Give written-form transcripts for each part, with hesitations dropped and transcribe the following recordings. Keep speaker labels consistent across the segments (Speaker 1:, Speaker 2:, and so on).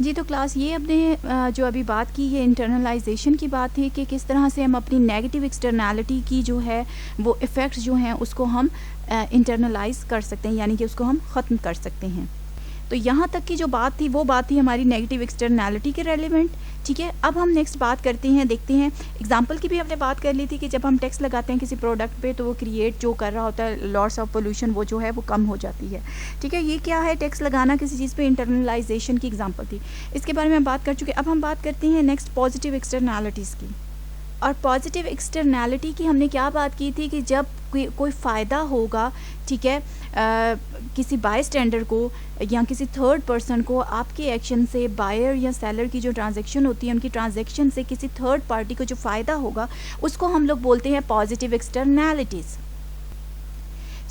Speaker 1: जी, तो क्लास ये अपने जो अभी बात की ये इंटरनलाइजेशन की बात थी कि किस तरह से हम अपनी नेगेटिव एक्सटर्नैलिटी की जो है वो इफ़ेक्ट्स जो हैं उसको हम इंटरनलाइज कर सकते हैं, यानी कि उसको हम ख़त्म कर सकते हैं। तो यहाँ तक की जो बात थी वो बात थी हमारी नेगेटिव एक्सटर्नैलिटी के रेलिवेंट। ठीक है, अब हम नेक्स्ट बात करते हैं, देखते हैं एग्जांपल की भी हमने बात कर ली थी कि जब हम टैक्स लगाते हैं किसी प्रोडक्ट पे तो वो क्रिएट जो कर रहा होता है लॉस ऑफ पोल्यूशन वो जो है वो कम हो जाती है। ठीक है, ये क्या है, टैक्स लगाना किसी चीज़ पे इंटरनलाइजेशन की एग्जांपल थी, इसके बारे में हम बात कर चुके। अब हम बात करते हैं नेक्स्ट पॉजिटिव एक्सटर्नैलिटीज़ की। और पॉजिटिव एक्सटर्नैलिटी की हमने क्या बात की थी कि जब कोई फ़ायदा होगा, ठीक है, किसी बाय स्टैंडर को या किसी थर्ड पर्सन को आपके एक्शन से, बायर या सेलर की जो ट्रांजैक्शन होती है उनकी ट्रांजैक्शन से किसी थर्ड पार्टी को जो फ़ायदा होगा उसको हम लोग बोलते हैं positive externalities.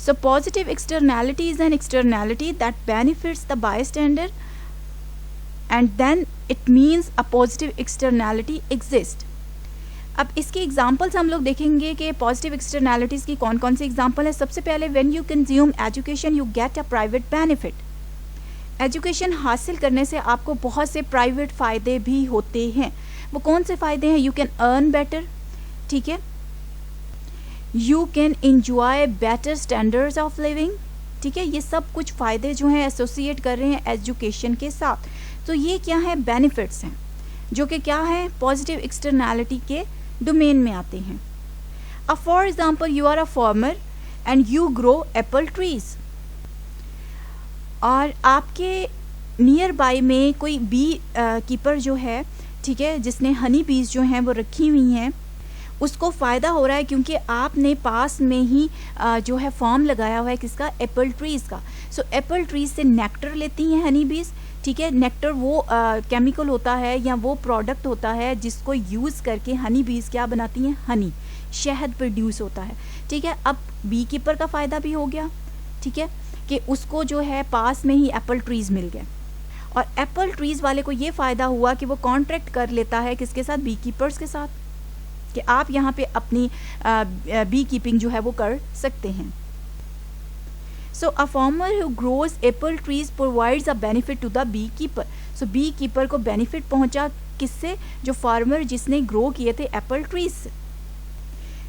Speaker 1: So positive externality is an externality that benefits the bystander and then it means a positive externality exist. अब इसके एग्जांपल्स हम लोग देखेंगे कि पॉजिटिव एक्सटर्नैलिटीज़ की कौन कौन सी एग्जांपल है। सबसे पहले, when you consume education you get a private benefit. Education हासिल करने से आपको बहुत से प्राइवेट फ़ायदे भी होते हैं। वो कौन से फ़ायदे हैं? यू कैन अर्न बेटर, ठीक है, you can enjoy better standards of living, ठीक है, ये सब कुछ फ़ायदे जो हैं एसोसिएट कर रहे हैं एजुकेशन के साथ। तो ये क्या है, बेनिफिट्स हैं जो कि क्या है, पॉजिटिव एक्सटर्नैलिटी के डोमेन में आते हैं। अब for example, you are a farmer and you grow apple trees, और आपके नियर बाय में कोई बी कीपर जो है, ठीक है, जिसने हनी बीज जो हैं वो रखी हुई हैं, उसको फ़ायदा हो रहा है क्योंकि आपने पास में ही जो है फार्म लगाया हुआ है किसका, एप्पल ट्रीज़ का। सो एप्पल ट्रीज से नेक्टर लेती हैं हनी बीज, ठीक है। नेक्टर वो केमिकल होता है या वो प्रोडक्ट होता है जिसको यूज़ करके हनी बीज क्या बनाती हैं, हनी, शहद प्रोड्यूस होता है, ठीक है। अब बी कीपर का फ़ायदा भी हो गया, ठीक है, कि उसको जो है पास में ही एप्पल ट्रीज़ मिल गए, और एप्पल ट्रीज़ वाले को ये फ़ायदा हुआ कि वो कॉन्ट्रैक्ट कर लेता है किसके साथ, बी कीपर्स के साथ, कि आप यहाँ पे अपनी बी कीपिंग जो है वो कर सकते हैं। So a farmer who grows apple trees provides a benefit to the bee keeper. So bee keeper को बेनिफिट पहुँचा किससे, जो फार्मर जिसने ग्रो किए थे एप्पल ट्रीज से।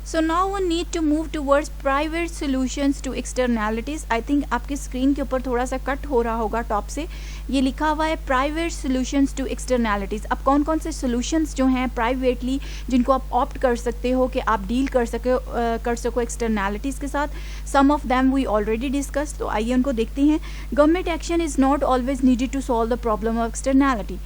Speaker 1: So now one need to move towards private solutions to externalities. I think आपकी screen के ऊपर थोड़ा सा कट हो रहा होगा टॉप से, ये लिखा हुआ है प्राइवेट सोल्यूशंस टू एक्सटर्नैलिटीज़। अब कौन कौन से सोल्यूशंस जो हैं प्राइवेटली जिनको आप ऑप्ट कर सकते हो कि आप डील कर सको एक्सटर्नैलिटीज़ के साथ, some of them we already discuss, तो आइए उनको देखते हैं। Government action is not always needed to solve the problem of externality.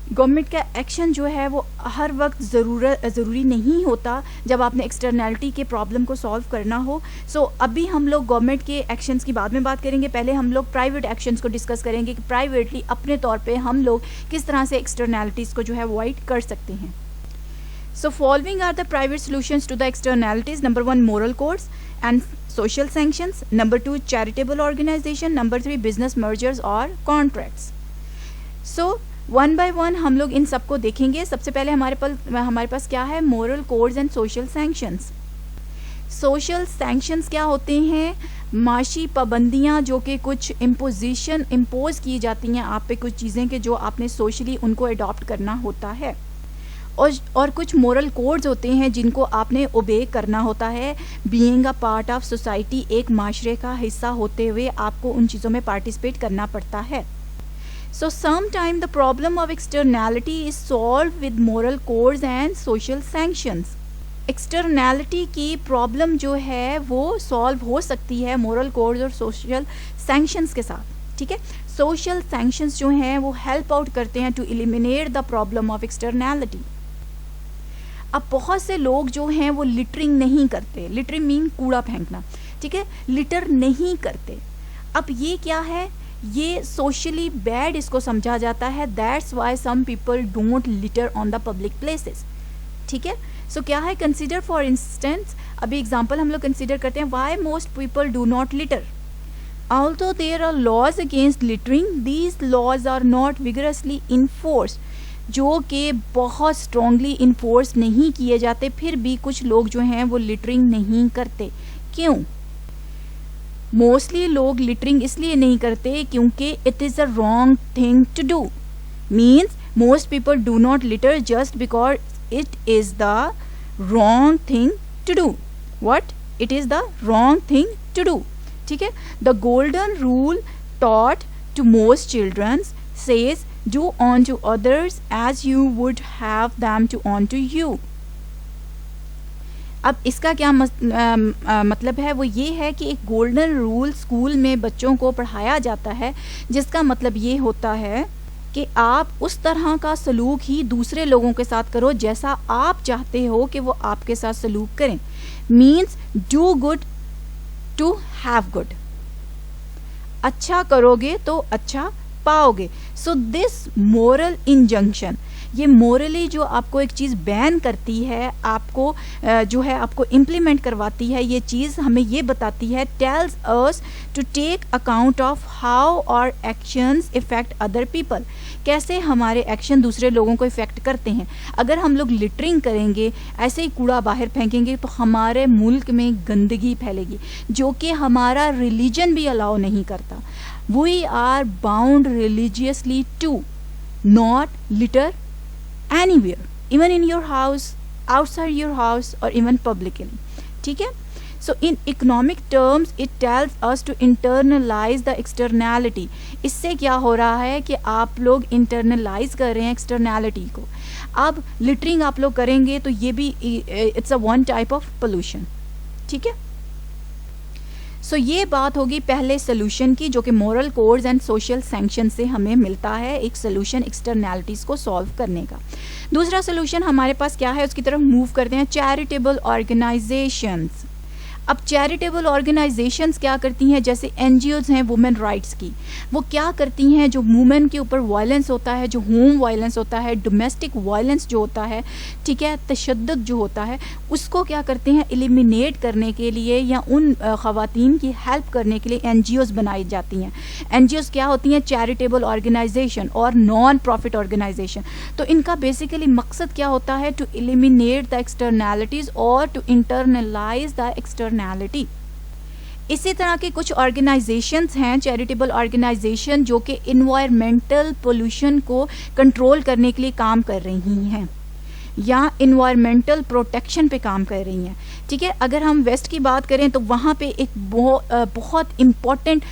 Speaker 1: Government का एक्शन जो है वो हर वक्त ज़रूरी नहीं होता जब आपने एक्सटर्नैलिटी के प्रॉब्लम को सॉल्व करना हो। सो अभी हम लोग गवर्नमेंट के एक्शंस की बाद में बात करेंगे, पहले हम लोग प्राइवेट एक्शंस को डिस्कस करेंगे कि प्राइवेटली अपने तौर पे हम लोग किस तरह से एक्सटर्नैलिटीज़ को जो है अवॉइड कर सकते हैं। So following are the private solutions to the externalities. Number 1 moral codes and social sanctions, number 2 charitable organisation, number 3 business mergers और contracts. So one by one हम लोग इन सबको देखेंगे। सबसे पहले हमारे पास क्या है, moral codes and social sanctions. Social sanctions क्या होते हैं, माशी पाबंदियाँ जो कि कुछ इम्पोज की जाती हैं आप पे, कुछ चीज़ें कि जो आपने सोशली उनको अडॉप्ट करना होता है, और कुछ मोरल कोड्स होते हैं जिनको आपने ओबे करना होता है। Being a part of society, एक माशरे का हिस्सा होते हुए आपको उन चीज़ों में पार्टिसिपेट करना पड़ता है। So sometimes the problem of externality is solved with moral codes and social sanctions. Externality की प्रॉब्लम जो है वो सॉल्व हो सकती है मोरल कोड्स और सोशल सैंक्शंस के साथ, ठीक है। सोशल सैंक्शंस जो हैं वो हेल्प आउट करते हैं to eliminate the problem of externality. अब बहुत से लोग जो हैं वो लिटरिंग नहीं करते, लिटरिंग मीन कूड़ा फेंकना, ठीक है, लिटर नहीं करते। अब ये क्या है, ये सोशली बैड इसको समझा जाता है, that's why some people don't litter on the public places, ठीक है। सो क्या है, कंसिडर फॉर इंस्टेंस, अभी एग्जांपल हम लोग कंसिडर करते हैं, why most people do not litter. Although there are laws against littering, these laws are not vigorously enforce, जो कि बहुत स्ट्रॉन्गली इन्फोर्स नहीं किए जाते, फिर भी कुछ लोग जो हैं वो लिटरिंग नहीं करते। क्यों? मोस्टली लोग लिटरिंग इसलिए नहीं करते क्योंकि it is a wrong thing to do, means most people do not litter just because it is the wrong thing to do. What? It is the wrong thing to do. ठीक है. The golden rule taught to most children says do unto others as you would have them to unto you. अब इसका क्या मतलब है, वो ये है कि एक गोल्डन रूल स्कूल में बच्चों को पढ़ाया जाता है, जिसका मतलब ये होता है कि आप उस तरह का सलूक ही दूसरे लोगों के साथ करो जैसा आप चाहते हो कि वो आपके साथ सलूक करें. Means do good to have good. अच्छा करोगे तो अच्छा पाओगे. सो दिस मोरल इंजंक्शन, ये मोरली जो आपको एक चीज़ बैन करती है, आपको जो है आपको इम्प्लीमेंट करवाती है, ये चीज़ हमें ये बताती है, tells us to take account of how our actions affect other people. कैसे हमारे एक्शन दूसरे लोगों को इफेक्ट करते हैं. अगर हम लोग लिटरिंग करेंगे, ऐसे ही कूड़ा बाहर फेंकेंगे, तो हमारे मुल्क में गंदगी फैलेगी, जो कि हमारा रिलीजन भी अलाउ नहीं करता. We are bound religiously to not litter anywhere, even in your house, outside your house, or even publicly. ठीक है. So in economic terms it tells us to internalize the externality. इससे क्या हो रहा है कि आप लोग internalize कर रहे हैं externality को. अब littering आप लोग करेंगे तो ये भी it's a one type of pollution. ठीक है. सो ये बात होगी पहले सोल्यूशन की, जो कि moral codes and social sanction से हमें मिलता है एक सोल्यूशन एक्सटर्नैलिटीज़ को सॉल्व करने का. दूसरा सोल्यूशन हमारे पास क्या है, उसकी तरफ मूव करते हैं. Charitable organisations. अब चैरिटेबल ऑर्गेनाइजेशंस क्या करती हैं, जैसे एनजीओज हैं वुमेन राइट्स की, वो क्या करती हैं, जो वुमेन के ऊपर वायलेंस होता है, जो होम वायलेंस होता है, डोमेस्टिक वायलेंस जो होता है, ठीक है, तशद्दुद जो होता है, उसको क्या करते हैं एलिमिनेट करने के लिए या उन ख़वातीन की हेल्प करने के लिए एनजीओज बनाई जाती हैं. एनजीओज क्या होती हैं, चैरिटेबल ऑर्गेनाइजेशन और नॉन प्रॉफिट ऑर्गेनाइजेशन. तो इनका बेसिकली मकसद क्या होता है, टू एलिमिनेट द एक्सटर्नैलिटीज़ और टू इंटरनलाइज द एक्सटर्नैलिटी. इसी तरह के कुछ ऑर्गेनाइजेशंस हैं चैरिटेबल ऑर्गेनाइजेशन, जो कि इन्वायरमेंटल पोल्यूशन को कंट्रोल करने के लिए काम कर रही हैं या इन्वायरमेंटल प्रोटेक्शन पे काम कर रही हैं. ठीक है. अगर हम वेस्ट की बात करें तो वहाँ पे एक बहुत इम्पॉर्टेंट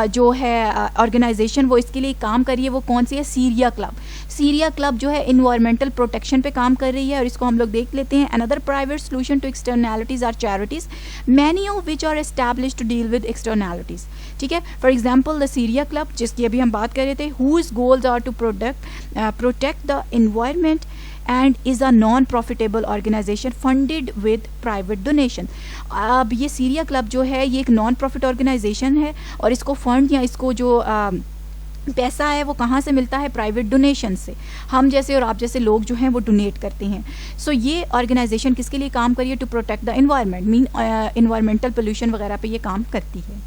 Speaker 1: जो है ऑर्गेनाइजेशन वो इसके लिए काम कर रही है. वो कौन सी है, सीरिया क्लब. सीरिया क्लब जो है इन्वायरमेंटल प्रोटेक्शन पे काम कर रही है, और इसको हम लोग देख लेते हैं. Another private solution to externalities are charities, many of which are establish to deal with externalities. ठीक है. For example the Sierra club, जिसकी अभी हम बात कर रहे थे, whose goals are to protect the environment and is a non-profitable organization funded with private donation. अब ये सीरिया क्लब जो है ये एक नॉन प्रॉफिट ऑर्गेनाइजेशन है, और इसको फंड या इसको जो पैसा है वो कहाँ से मिलता है, प्राइवेट डोनेशन से. हम जैसे और आप जैसे लोग जो हैं वो डोनेट करते हैं. सो ये ऑर्गेनाइजेशन किसके लिए काम करिए, to protect the environment, mean environmental pollution वगैरह पे ये काम करती है.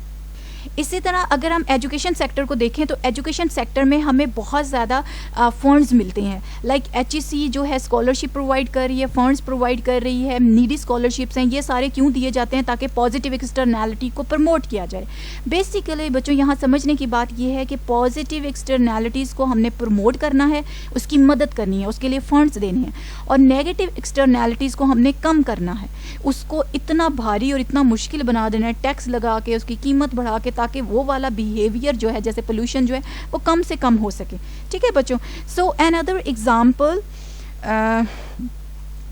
Speaker 1: इसी तरह अगर हम एजुकेशन सेक्टर को देखें तो एजुकेशन सेक्टर में हमें बहुत ज़्यादा फंड्स मिलते हैं. लाइक HEC जो है स्कॉलरशिप प्रोवाइड कर रही है, फंड्स प्रोवाइड कर रही है, नीडी स्कॉलरशिप्स हैं. ये सारे क्यों दिए जाते हैं, ताकि पॉजिटिव एक्सटर्नैलिटी को प्रमोट किया जाए. बेसिकली बच्चों यहाँ समझने की बात ये है कि पॉजिटिव एक्सटर्नैलिटीज़ को हमने प्रमोट करना है, उसकी मदद करनी है, उसके लिए फंड्स देने हैं. और नेगेटिव एक्सटर्नैलिटीज़ को हमने कम करना है, उसको इतना भारी और इतना मुश्किल बना देना है, टैक्स लगा के, उसकी कीमत बढ़ा के, ताकि वो वाला बिहेवियर जो है, जैसे पोल्यूशन जो है वो कम से कम हो सके. ठीक है बच्चों. So another example,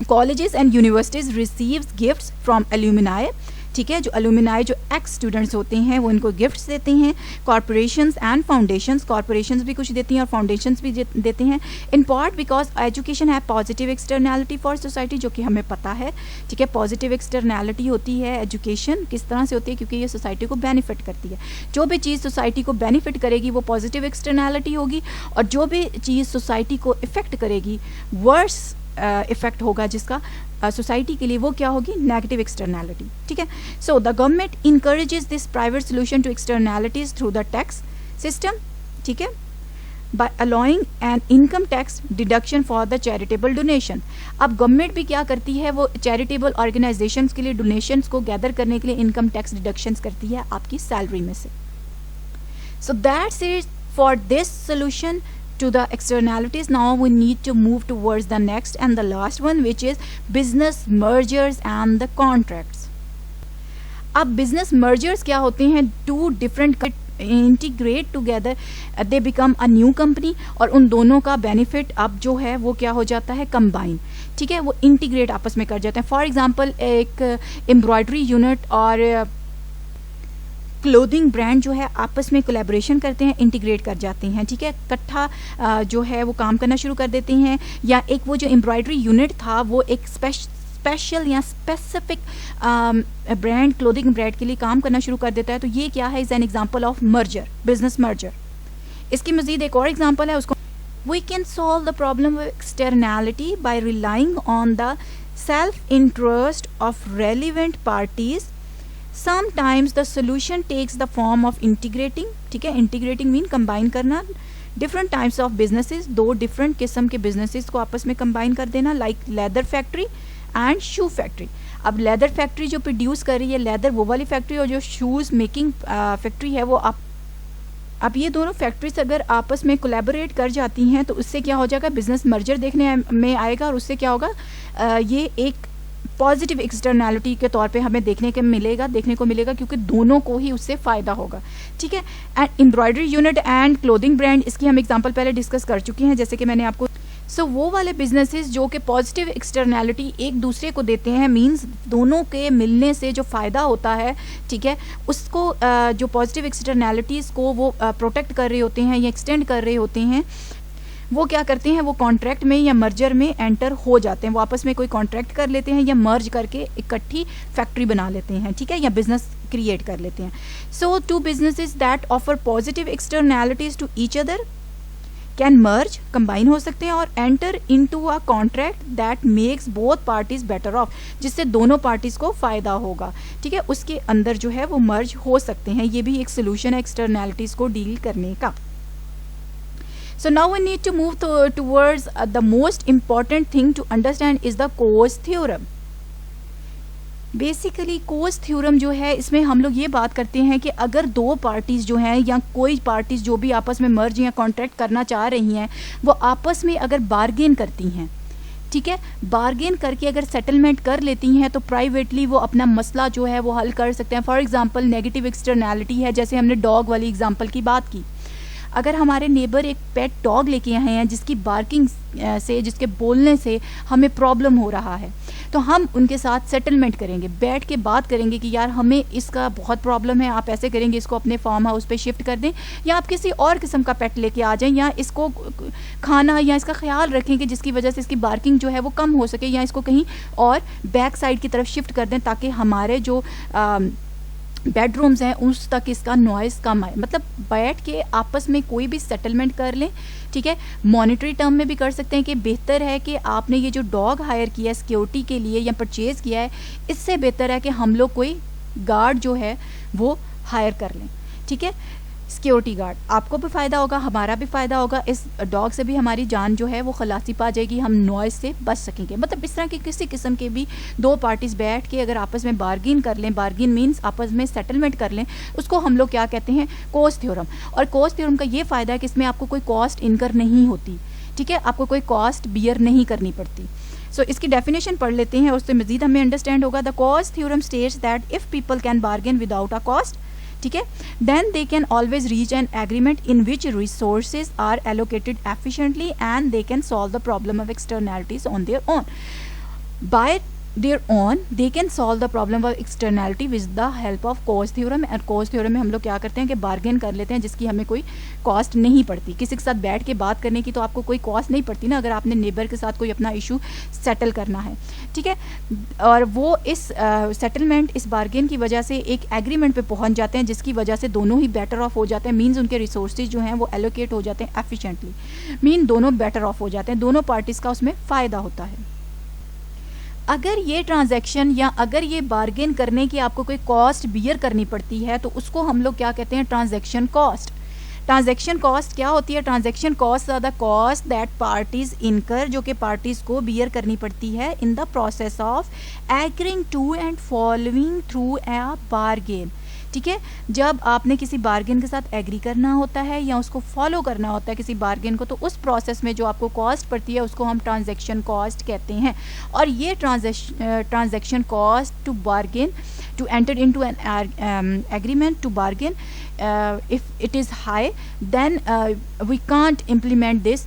Speaker 1: colleges and universities receives gifts from alumni. ठीक है. जो एल्यूमिनाई जो एक्स स्टूडेंट्स होते हैं वो इनको गिफ्ट्स देते हैं. कॉरपोरेशंस एंड फाउंडेशंस, कॉरपोरेशंस भी कुछ देती हैं और फाउंडेशंस भी देते हैं. इन पार्ट बिकॉज एजुकेशन है पॉजिटिव एक्सटर्नैलिटी फॉर सोसाइटी, जो कि हमें पता है. ठीक है. पॉजिटिव एक्सटर्नैलिटी होती है एजुकेशन किस तरह से होती है, क्योंकि ये सोसाइटी को बेनिफिट करती है. जो भी चीज़ सोसाइटी को बेनिफिट करेगी वो पॉजिटिव एक्सटर्नैलिटी होगी, और जो भी चीज़ सोसाइटी को इफेक्ट करेगी, वर्स इफेक्ट होगा जिसका सोसाइटी के लिए, वो क्या होगी, नेगेटिव एक्सटर्नैलिटी. ठीक है. So the government encourages this private solution to externalities through the tax system. ठीक है. By allowing an income tax deduction for the charitable donation. अब गवर्नमेंट भी क्या करती है, वो चैरिटेबल ऑर्गेनाइजेशंस के लिए डोनेशंस को गैदर करने के लिए इनकम टैक्स डिडक्शंस करती है आपकी सैलरी में से. So that's it for this solution to the externalities. Now we need to move towards the next and the last one, which is business mergers and the contracts. अब business mergers क्या होते हैं? Two different integrate together, they become a new company, और उन दोनों का benefit अब जो है वो क्या हो जाता है? कंबाइन, ठीक है, वो इंटीग्रेट आपस में कर जाते हैं. फॉर एग्जांपल एक एम्ब्रॉयडरी यूनिट और क्लोथिंग ब्रांड जो है आपस में कोलैबोरेशन करते हैं, इंटीग्रेट कर जाते हैं, ठीक है, इकट्ठा जो है वो काम करना शुरू कर देते हैं. या एक वो जो एम्ब्रॉयडरी यूनिट था वो एक स्पेशल या स्पेसिफिक ब्रांड, क्लोथिंग ब्रांड के लिए काम करना शुरू कर देता है. तो ये क्या है? Is an example of merger, business merger. इसकी मजीद एक और एग्जांपल है, उसको we can solve the problem of externality by relying on the self interest of relevant parties. Sometimes the solution takes the form of integrating, ठीक है, integrating mean combine करना different types of businesses, दो different किस्म के businesses को आपस में combine कर देना, like leather factory and shoe factory. अब लेदर फैक्ट्री जो प्रोड्यूस कर रही है लेदर, वो वाली फैक्ट्री, और जो शूज़ मेकिंग फैक्ट्री है वो अब ये दोनों फैक्ट्रीज अगर आपस में कोलैबोरेट कर जाती हैं तो उससे क्या हो जाएगा? बिजनेस मर्जर देखने में आएगा, और उससे क्या होगा? ये एक पॉजिटिव एक्सटर्नैलिटी के तौर पे हमें देखने को मिलेगा क्योंकि दोनों को ही उससे फ़ायदा होगा, ठीक है. And embroidery unit and clothing brand, इसकी हम एग्जांपल पहले डिस्कस कर चुके हैं, जैसे कि मैंने आपको. सो वो वाले बिजनेसेस जो कि पॉजिटिव एक्सटर्नैलिटी एक दूसरे को देते हैं, मींस दोनों के मिलने से जो फ़ायदा होता है, ठीक है, उसको जो पॉजिटिव एक्सटर्नैलिटीज़ को वो प्रोटेक्ट कर रहे होते हैं या एक्सटेंड कर रहे होते हैं, वो क्या करते हैं? वो कॉन्ट्रैक्ट में या मर्जर में एंटर हो जाते हैं. वो आपस में कोई कॉन्ट्रैक्ट कर लेते हैं या मर्ज करके इकट्ठी फैक्ट्री बना लेते हैं, ठीक है, या बिजनेस क्रिएट कर लेते हैं. So two businesses that offer positive externalities to each other can merge, combine हो सकते हैं, और enter into a contract that makes both parties better off, जिससे दोनों पार्टीज को फ़ायदा होगा, ठीक है, उसके अंदर जो है वो मर्ज हो सकते हैं. ये भी एक सोल्यूशन है एक्सटर्नैलिटीज़ को डील करने का. So now we need to move towards the most important thing to understand is the Coase theorem. Basically Coase theorem जो है, इसमें हम लोग ये बात करते हैं कि अगर दो पार्टीज़ जो हैं या कोई पार्टीज़ जो भी आपस में मर्ज या कॉन्ट्रैक्ट करना चाह रही हैं, वो आपस में अगर बार्गेन करती हैं, ठीक है, बार्गेन करके अगर सेटलमेंट कर लेती हैं तो प्राइवेटली वो अपना मसला जो है वो हल कर सकते हैं. फॉर एग्जांपल नेगेटिव एक्सटर्नैलिटी है, जैसे हमने डॉग वाली एग्जांपल की बात की. अगर हमारे नेबर एक पेट डॉग लेके आए हैं जिसकी बार्किंग से, जिसके बोलने से हमें प्रॉब्लम हो रहा है, तो हम उनके साथ सेटलमेंट करेंगे, बैठ के बात करेंगे कि यार हमें इसका बहुत प्रॉब्लम है, आप ऐसे करेंगे, इसको अपने फार्म हाउस पे शिफ्ट कर दें, या आप किसी और किस्म का पेट लेके आ जाएं, या इसको खाना या इसका ख्याल रखें कि जिसकी वजह से इसकी बार्किंग जो है वो कम हो सके, या इसको कहीं और बैक साइड की तरफ शिफ्ट कर दें ताकि हमारे जो बेडरूम्स हैं उस तक इसका नॉइज़ कम आए. मतलब बैठ के आपस में कोई भी सेटलमेंट कर लें, ठीक है. मॉनेटरी टर्म में भी कर सकते हैं कि बेहतर है कि आपने ये जो डॉग हायर किया है सिक्योरिटी के लिए या परचेज़ किया है, इससे बेहतर है कि हम लोग कोई गार्ड जो है वो हायर कर लें, ठीक है, सिक्योरिटी गार्ड. आपको भी फ़ायदा होगा, हमारा भी फ़ायदा होगा, इस डॉग से भी हमारी जान जो है वो खलासी पा जाएगी, हम नॉइज़ से बच सकेंगे. मतलब इस तरह की किसी किस्म के भी दो पार्टीज़ बैठ के अगर आपस में बार्गिन कर लें, बार्गिन मीन्स आपस में सेटलमेंट कर लें, उसको हम लोग क्या कहते हैं? कोस थ्योरम. और कोस थ्योरम का ये फ़ायदा है कि इसमें आपको कोई कॉस्ट इनकर नहीं होती, ठीक है, आपको कोई कॉस्ट बियर नहीं करनी पड़ती. सो इसकी डेफिनेशन पढ़ लेते हैं, उससे मज़ीद हमें अंडरस्टैंड होगा. The Coase theorem states that if people can bargain without a cost, ठीक है, then they can always reach an agreement in which resources are allocated efficiently and they can solve the problem of externalities on their own. By their own they can solve the problem of externality with the help of Coase theorem. और Coase theorem में हम लोग क्या करते हैं कि bargain कर लेते हैं जिसकी हमें कोई कॉस्ट नहीं पड़ती. किसी के साथ बैठ के बात करने की तो आपको कोई कॉस्ट नहीं पड़ती ना, अगर आपने नेबर के साथ कोई अपना इशू सेटल करना है, ठीक है. और वो इस सेटलमेंट, इस बार्गेन की वजह से एक एग्रीमेंट पे पहुंच जाते हैं जिसकी वजह से दोनों ही बेटर ऑफ हो जाते हैं. मीन्स उनके रिसोर्सेज जो हैं वो एलोकेट हो जाते हैं एफिशिएंटली, मीन दोनों बेटर ऑफ हो जाते हैं, दोनों पार्टीज़ का उसमें फ़ायदा होता है. अगर ये ट्रांजैक्शन या अगर ये बार्गेन करने की आपको कोई कॉस्ट बियर करनी पड़ती है तो उसको हम लोग क्या कहते हैं? Transaction cost. ट्रांजैक्शन कॉस्ट क्या होती है? Transaction cost are the cost that parties incur, जो कि पार्टीज को बियर करनी पड़ती है in the process of agreeing to and following through a bargain, ठीक है। जब आपने किसी बार्गेन के साथ एग्री करना होता है या उसको फॉलो करना होता है किसी बार्गेन को, तो उस प्रोसेस में जो आपको कॉस्ट पड़ती है उसको हम ट्रांजैक्शन कॉस्ट कहते हैं। और ये transaction cost to bargain, to enter into an agreement to bargain, if it is high then we can't implement this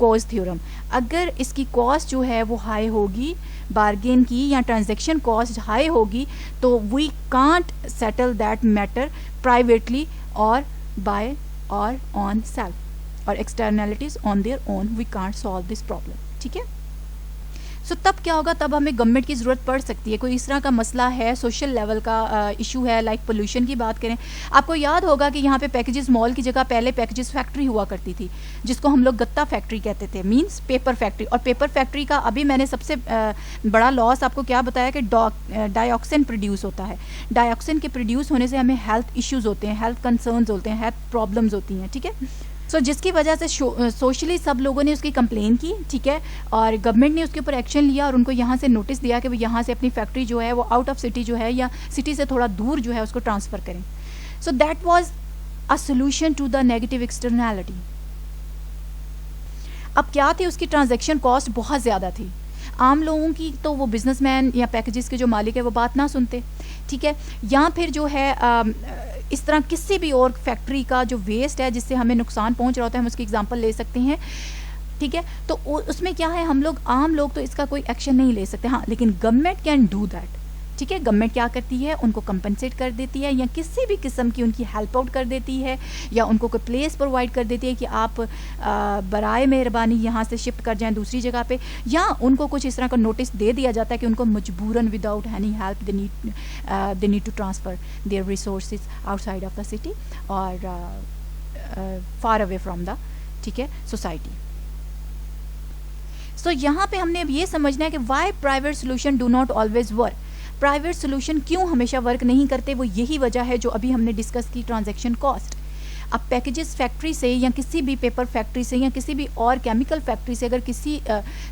Speaker 1: Coase theorem. अगर इसकी कॉस्ट जो है वो हाई होगी बार्गेन की, या ट्रांजैक्शन कॉस्ट हाई होगी, तो we can't settle that matter privately और बाय और ऑन सेल्फ, और externalities on their own, we can't solve this problem. ठीक है। सो तब क्या होगा, तब हमें गवर्नमेंट की ज़रूरत पड़ सकती है। कोई इस तरह का मसला है, सोशल लेवल का इशू है, लाइक पोल्यूशन की बात करें। आपको याद होगा कि यहाँ पे पैकेजेस मॉल की जगह पहले पैकेजेस फैक्ट्री हुआ करती थी, जिसको हम लोग गत्ता फैक्ट्री कहते थे, मींस पेपर फैक्ट्री। और पेपर फैक्ट्री का अभी मैंने सबसे बड़ा लॉस आपको क्या बताया कि डाइऑक्सिन प्रोड्यूस होता है। डाइऑक्सिन के प्रोड्यूस होने से हमें हेल्थ इश्यूज़ होते हैं, हेल्थ कंसर्न्स होते हैं, हेल्थ प्रॉब्लम्स होती हैं। ठीक है। जिसकी वजह से सोशली सब लोगों ने उसकी कंप्लेन की। ठीक है। और गवर्नमेंट ने उसके ऊपर एक्शन लिया और उनको यहाँ से नोटिस दिया कि वो यहाँ से अपनी फैक्ट्री जो है वो आउट ऑफ सिटी जो है, या सिटी से थोड़ा दूर जो है उसको ट्रांसफ़र करें। So that was a solution to the negative externality. अब क्या थी, उसकी ट्रांजैक्शन कॉस्ट बहुत ज़्यादा थी। आम लोगों की तो वो बिजनेसमैन या पैकेजेस के जो मालिक है वो बात ना सुनते। ठीक है। या फिर जो है इस तरह किसी भी और फैक्ट्री का जो वेस्ट है जिससे हमें नुकसान पहुंच रहा होता है, हम उसकी एग्जांपल ले सकते हैं। ठीक है। तो उसमें क्या है, हम लोग आम लोग तो इसका कोई एक्शन नहीं ले सकते। हाँ, लेकिन गवर्नमेंट कैन डू दैट। ठीक है। गवर्नमेंट क्या करती है, उनको कंपनसेट कर देती है, या किसी भी किस्म की उनकी हेल्प आउट कर देती है, या उनको कोई प्लेस प्रोवाइड कर देती है कि आप बराए मेहरबानी यहाँ से शिफ्ट कर जाएं दूसरी जगह पे, या उनको कुछ इस तरह का नोटिस दे दिया जाता है कि उनको मजबूरन without any help they need to transfer their resources outside of the city और फार अवे फ्रॉम द, ठीक है, सोसाइटी। सो यहाँ पे हमने अब ये समझना है कि why private solution do not always work. Private solution क्यों हमेशा वर्क नहीं करते, वो यही वजह है जो अभी हमने डिस्कस की, ट्रांजैक्शन कॉस्ट। अब पैकेजेस फैक्ट्री से या किसी भी पेपर फैक्ट्री से या किसी भी और केमिकल फैक्ट्री से अगर किसी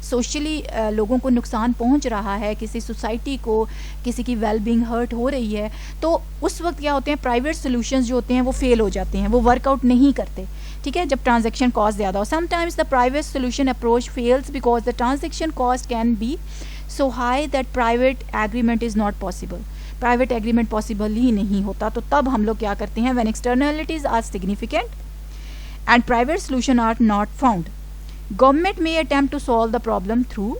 Speaker 1: सोशली लोगों को नुकसान पहुंच रहा है, किसी सोसाइटी को किसी की वेलबींग हर्ट हो रही है, तो उस वक्त क्या होते हैं, प्राइवेट सोल्यूशंस जो होते हैं वो फेल हो जाते हैं, वो वर्कआउट नहीं करते। ठीक है। जब ट्रांजैक्शन कॉस्ट ज़्यादा हो, sometimes the private solution approach fails because the transaction cost can be so high that private agreement is not possible. Private agreement possible ही नहीं होता। तो तब हम लोग क्या करते हैं, when externalities are significant and private solution are not found, government may attempt to solve the problem through,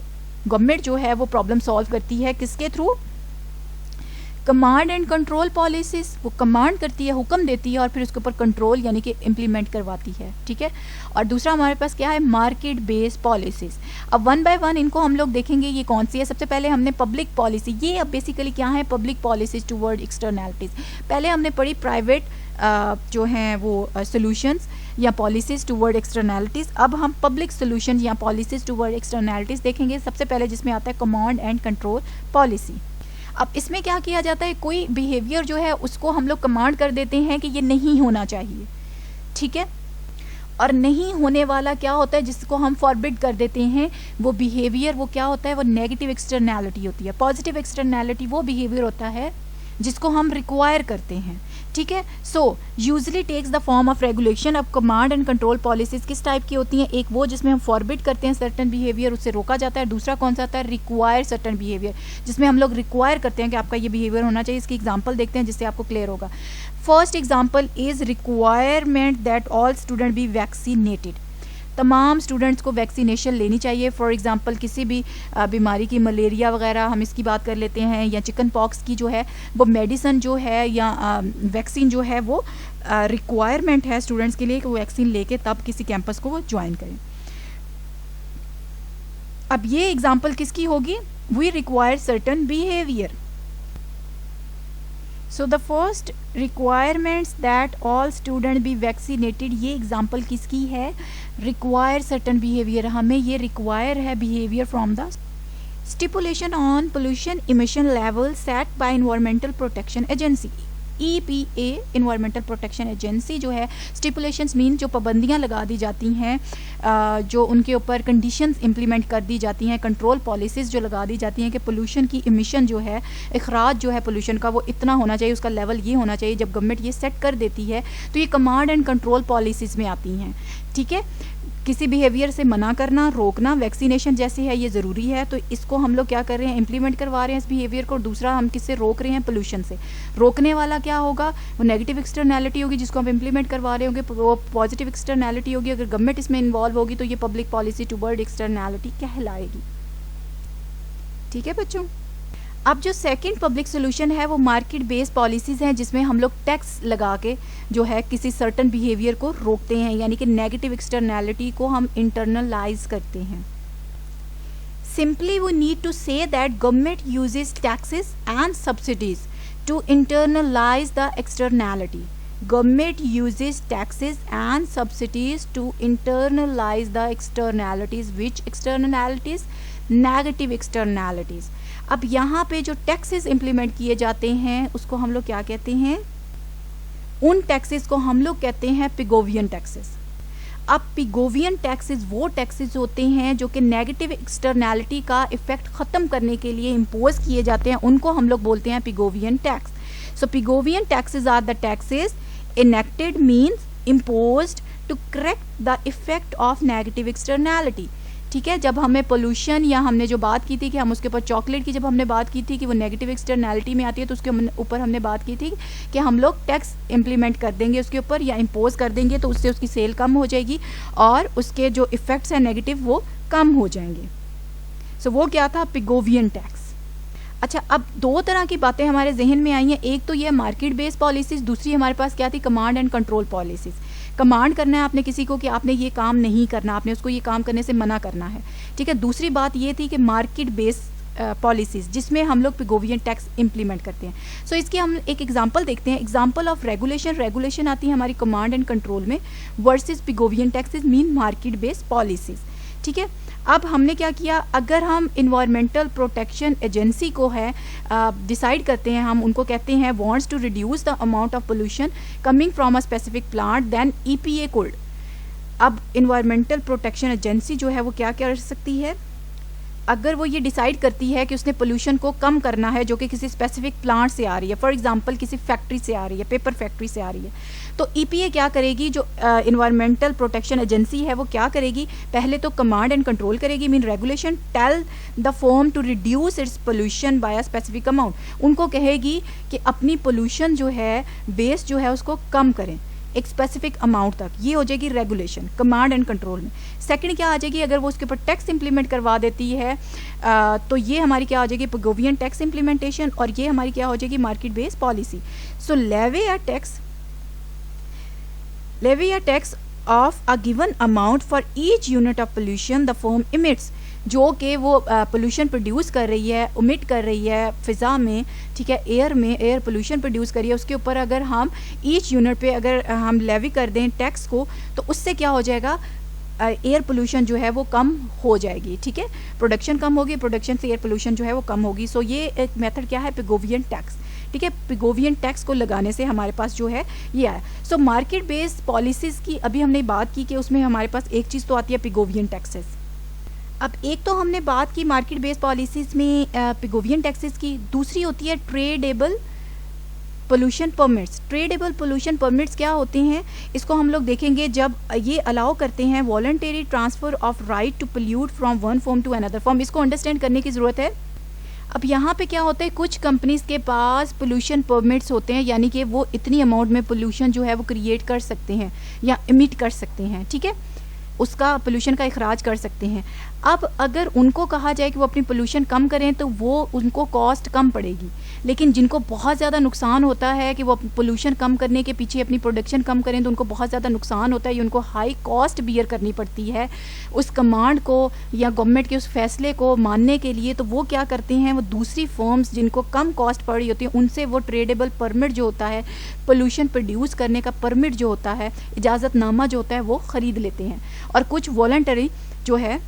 Speaker 1: government जो है वो प्रॉब्लम सॉल्व करती है किसके through, command and control policies. वो कमांड करती है, हुक्म देती है और फिर उसके ऊपर कंट्रोल यानी कि इम्प्लीमेंट करवाती है। ठीक है। और दूसरा हमारे पास क्या है, मार्केट बेस्ड पॉलिसीज। अब वन बाय वन इनको हम लोग देखेंगे ये कौन सी है। सबसे पहले हमने पब्लिक पॉलिसी, ये अब बेसिकली क्या है, पब्लिक पॉलिसीज टूवर्ड एक्सटर्नैलिटीज। पहले हमने पढ़ी प्राइवेट जो हैं वो सोल्यूशंस या पॉलिसीज टूवर्ड एक्सटर्नैलिटीज। अब हम पब्लिक सोल्यूशन या पॉलिसीज टूवर्ड एक्सटर्नैलिटीज देखेंगे। सबसे पहले जिसमें आता है कमांड एंड कंट्रोल पॉलिसी। अब इसमें क्या किया जाता है, कोई बिहेवियर जो है उसको हम लोग कमांड कर देते हैं कि ये नहीं होना चाहिए। ठीक है। और नहीं होने वाला क्या होता है, जिसको हम फॉरबिड कर देते हैं, वो बिहेवियर वो क्या होता है, वो नेगेटिव एक्सटर्नैलिटी होती है। पॉजिटिव एक्सटर्नैलिटी वो बिहेवियर होता है जिसको हम रिक्वायर करते हैं। ठीक है। So usually takes the form of regulation. अब कमांड एंड कंट्रोल पॉलिसीज किस टाइप की होती हैं, एक वो जिसमें हम फॉरबिड करते हैं सर्टन बिहेवियर, उससे रोका जाता है। दूसरा कौन सा आता है, रिक्वायर सर्टन बिहेवियर, जिसमें हम लोग रिक्वायर करते हैं कि आपका ये बिहेवियर होना चाहिए। इसकी एग्जांपल देखते हैं जिससे आपको क्लियर होगा। First example is requirement that all student be vaccinated. तमाम स्टूडेंट्स को वैक्सीनेशन लेनी चाहिए। फॉर एग्जांपल किसी भी बीमारी की, मलेरिया वगैरह हम इसकी बात कर लेते हैं, या चिकन पॉक्स की जो है वो मेडिसिन जो है या वैक्सीन जो है वो रिक्वायरमेंट है स्टूडेंट्स के लिए कि वो वैक्सीन लेके तब किसी कैंपस को वो ज्वाइन करें। अब ये एग्जांपल किसकी होगी, we require certain behaviour. So the first requirements that all student be vaccinated, ये एग्जांपल किसकी है, रिक्वायर सर्टन बिहेवियर। हमें ये रिक्वायर है behaviour from the stipulation on pollution emission level set by environmental protection agency. EPA environmental protection agency जो है, स्टिपुलेशंस mean जो पाबंदियां लगा दी जाती हैं, जो उनके ऊपर कंडीशंस इंप्लीमेंट कर दी जाती हैं, कंट्रोल पॉलिसीज़ जो लगा दी जाती हैं कि पोल्यूशन की इमिशन जो है, अखराज जो है पोल्यूशन का वो इतना होना चाहिए, उसका लेवल ये होना चाहिए। जब गवर्नमेंट ये सेट कर देती है तो ये कमांड एंड कंट्रोल पॉलिसीज़ में आती हैं, ठीक है। किसी बिहेवियर से मना करना, रोकना, वैक्सीनेशन जैसी है ये ज़रूरी है, तो इसको हम लोग क्या कर रहे हैं, इम्प्लीमेंट करवा रहे हैं इस बिहेवियर को। दूसरा हम किससे रोक रहे हैं, पोल्यूशन से। रोकने वाला क्या होगा, वो नेगेटिव एक्सटर्नैलिटी होगी जिसको हम इम्प्लीमेंट करवा रहे होंगे, वो पॉजिटिव एक्सटर्नैलिटी होगी। अगर गवर्नमेंट इसमें इन्वॉल्व होगी तो ये पब्लिक पॉलिसी टुवर्ड एक्सटर्नैलिटी कहलाएगी, ठीक है बच्चों। अब जो सेकंड पब्लिक सोल्यूशन है वो मार्केट बेस्ड पॉलिसीज़ हैं, जिसमें हम लोग टैक्स लगा के जो है किसी सर्टन बिहेवियर को रोकते हैं, यानी कि नेगेटिव एक्सटर्नैलिटी को हम इंटरनलाइज करते हैं। Simply we need to say that government uses taxes and subsidies to internalise the externality. Government uses taxes and subsidies to internalize the externalities. Which externalities? Negative externalities. अब यहाँ पे जो taxes implement किए जाते हैं उसको हम लोग क्या कहते हैं, उन टैक्सेस को हम लोग कहते हैं पिगोवियन टैक्सेस। अब पिगोवियन टैक्सेस वो टैक्सेस होते हैं जो कि नेगेटिव एक्सटर्नैलिटी का इफेक्ट ख़त्म करने के लिए इम्पोज किए जाते हैं, उनको हम लोग बोलते हैं Pigovian tax. So Pigovian taxes are the taxes enacted means imposed to correct the effect of negative externality, ठीक है। जब हमें पोल्यूशन या हमने जो बात की थी कि हम उसके ऊपर चॉकलेट की जब हमने बात की थी कि वो नेगेटिव एक्सटर्नैलिटी में आती है, तो उसके ऊपर हमने बात की थी कि हम लोग टैक्स इम्प्लीमेंट कर देंगे उसके ऊपर या इम्पोज कर देंगे, तो उससे उसकी सेल कम हो जाएगी और उसके जो इफ़ेक्ट्स हैं नेगेटिव वो कम हो जाएंगे। सो वो क्या था, पिगोवियन टैक्स। अच्छा, अब दो तरह की बातें हमारे जहन में आई हैं, एक तो ये मार्केट बेस्ड पॉलिसीज़, दूसरी हमारे पास क्या थी, command and control policies. Command करना है आपने किसी को कि आपने ये काम नहीं करना, आपने उसको ये काम करने से मना करना है, ठीक है। दूसरी बात ये थी कि मार्केट बेस्ड पॉलिसीज़ जिसमें हम लोग पिगोवियन टैक्स इंप्लीमेंट करते हैं। सो इसकी हम एक एग्जांपल देखते हैं। एग्जांपल ऑफ रेगुलेशन आती है हमारी कमांड एंड कंट्रोल में versus Pigovian taxes mean market based policies, ठीक है। अब हमने क्या किया, अगर हम इन्वायरमेंटल प्रोटेक्शन एजेंसी को है डिसाइड करते हैं, हम उनको कहते हैं wants to reduce the amount of pollution coming from a specific plant, then EPA could. अब इन्वायरमेंटल प्रोटेक्शन एजेंसी जो है वो क्या कर सकती है, अगर वो ये डिसाइड करती है कि उसने पोल्यूशन को कम करना है जो कि किसी स्पेसिफिक प्लांट से आ रही है, फॉर एग्जांपल किसी फैक्ट्री से आ रही है, पेपर फैक्ट्री से आ रही है, तो EPA क्या करेगी, जो इन्वायरमेंटल प्रोटेक्शन एजेंसी है वो क्या करेगी, पहले तो कमांड एंड कंट्रोल करेगी, mean regulation, tell the firm to reduce its pollution by a specific amount. उनको कहेगी कि अपनी पोल्यूशन जो है, वेस्ट जो है उसको कम करें एक स्पेसिफिक अमाउंट तक। ये हो जाएगी रेगुलेशन कमांड एंड कंट्रोल में। सेकंड क्या आ जाएगी, अगर वो उसके ऊपर टैक्स इंप्लीमेंट करवा देती है तो ये हमारी क्या हो जाएगी, पिगोवियन टैक्स इंप्लीमेंटेशन, और ये हमारी क्या हो जाएगी, market based policy. So levy a tax of a given amount for each unit of pollution the firm emits, जो कि वो पोल्यूशन प्रोड्यूस कर रही है, उमिट कर रही है फ़िज़ा में, ठीक है, एयर में, एयर पोल्यूशन प्रोड्यूस कर रही है, उसके ऊपर अगर हम ईच यूनिट पे अगर हम लेवी कर दें टैक्स को, तो उससे क्या हो जाएगा, एयर पोल्यूशन जो है वो कम हो जाएगी, ठीक है। प्रोडक्शन कम होगी, प्रोडक्शन से एयर पोल्यूशन जो है वो कम होगी। सो ये एक मेथड क्या है, पिगोवियन टैक्स, ठीक है। पिगोवियन टैक्स को लगाने से हमारे पास जो है ये आया। सो मार्केट बेस्ड पॉलिसीज़ की अभी हमने बात की कि उसमें हमारे पास एक चीज़ तो आती है पिगोवियन टैक्सेस। अब एक तो हमने बात की मार्केट बेस्ड पॉलिसीज़ में पिगोवियन टैक्सेस की, दूसरी होती है tradable pollution permits. Tradable pollution permits क्या होते हैं, इसको हम लोग देखेंगे जब ये अलाउ करते हैं voluntary transfer of right to pollute from one form to another form. इसको अंडरस्टैंड करने की ज़रूरत है। अब यहाँ पे क्या होता है, कुछ कंपनीज़ के पास पोल्यूशन परमिट्स होते हैं, यानी कि वो इतनी अमाउंट में पोल्यूशन जो है वो क्रिएट कर सकते हैं या इमिट कर सकते हैं, ठीक है, उसका पोल्यूशन का इखराज कर सकते हैं। अब अगर उनको कहा जाए कि वो अपनी पोल्यूशन कम करें तो वो उनको कॉस्ट कम पड़ेगी, लेकिन जिनको बहुत ज़्यादा नुकसान होता है कि वो पोल्यूशन कम करने के पीछे अपनी प्रोडक्शन कम करें तो उनको बहुत ज़्यादा नुकसान होता है, ये उनको हाई कॉस्ट बियर करनी पड़ती है उस कमांड को या गवर्नमेंट के उस फैसले को मानने के लिए। तो वो क्या करते हैं, वो दूसरी फर्म्स जिनको कम कॉस्ट पड़ रही होती है उनसे वो ट्रेडेबल परमिट जो होता है, पोल्यूशन प्रोड्यूस करने का परमिट जो होता है, इजाज़तनामा जो होता है वो ख़रीद लेते हैं। और कुछ वॉलंटरी जो है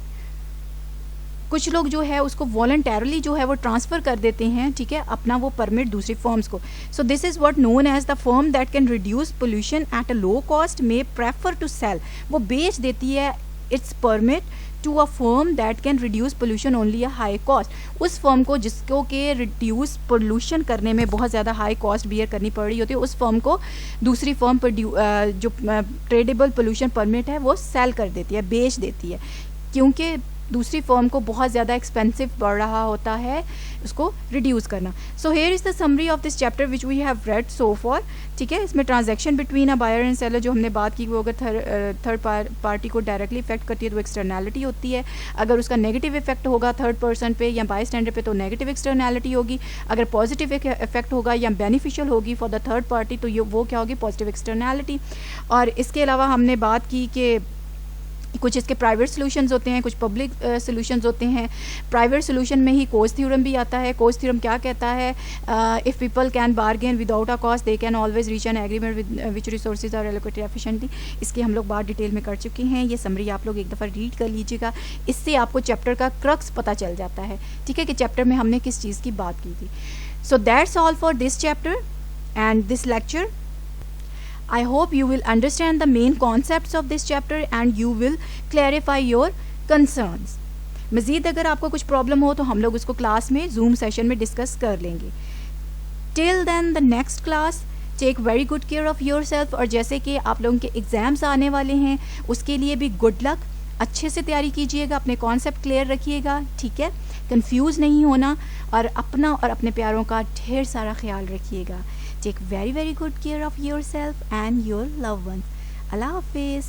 Speaker 1: कुछ लोग जो है उसको वॉलंटरली जो है वो ट्रांसफ़र कर देते हैं, ठीक है, अपना वो परमिट दूसरी फर्म्स को. So this is what known as the firm that can reduce pollution at a low cost may prefer to sell. वो बेच देती है its permit to a firm that can reduce pollution only a high cost. उस firm को जिसको के reduce pollution करने में बहुत ज़्यादा हाई कॉस्ट बियर करनी पड़ रही होती है, उस फर्म को दूसरी फर्म जो ट्रेडेबल पोल्यूशन परमिट है वो सेल कर देती है, बेच देती है, क्योंकि दूसरी फर्म को बहुत ज़्यादा एक्सपेंसिव पड़ रहा होता है उसको रिड्यूस करना. So here is the summary of this chapter which we have read so far. ठीक है, इसमें transaction between a buyer and seller जो हमने बात की, वो अगर थर्ड पार्टी को डायरेक्टली इफेक्ट करती है तो वो एक्सटर्नैलिटी होती है. अगर उसका नेगेटिव इफेक्ट होगा थर्ड पर्सन पे या बाय स्टैंडर पे तो नेगेटिव एक्सटर्नैलिटी होगी. अगर पॉजिटिव इफेक्ट होगा या बेनिफिशियल होगी फॉर द थर्ड पार्टी तो ये वो क्या होगी, पॉजिटिव एक्सटर्नैलिटी. और इसके अलावा हमने बात की कि कुछ इसके प्राइवेट सॉल्यूशंस होते हैं, कुछ पब्लिक सॉल्यूशंस होते हैं. प्राइवेट सॉल्यूशन में ही कोज थ्योरम भी आता है. कोज थ्योरम क्या कहता है, if people can bargain without a cost they can always reach an agreement with which resources are allocated efficiently. इसकी हम लोग बात डिटेल में कर चुके हैं. ये समरी आप लोग एक दफ़ा रीड कर लीजिएगा, इससे आपको चैप्टर का क्रक्स पता चल जाता है, ठीक है, कि चैप्टर में हमने किस चीज़ की बात की थी. So that's all for this chapter and this lecture. I hope you will understand the main concepts of this chapter and you will clarify your concerns. मज़ीद अगर आपको कुछ प्रॉब्लम हो तो हम लोग उसको क्लास में जूम सेशन में डिस्कस कर लेंगे. Till then the next class, take very good care of yourself. और जैसे कि आप लोगों के एग्ज़ाम्स आने वाले हैं उसके लिए भी गुड लक. अच्छे से तैयारी कीजिएगा, अपने कॉन्सेप्ट क्लियर रखिएगा, ठीक है, कंफ्यूज नहीं होना और अपना और अपने प्यारों का ढेर सारा ख्याल रखिएगा. Take very good care of yourself and your loved ones. Allah Hafiz.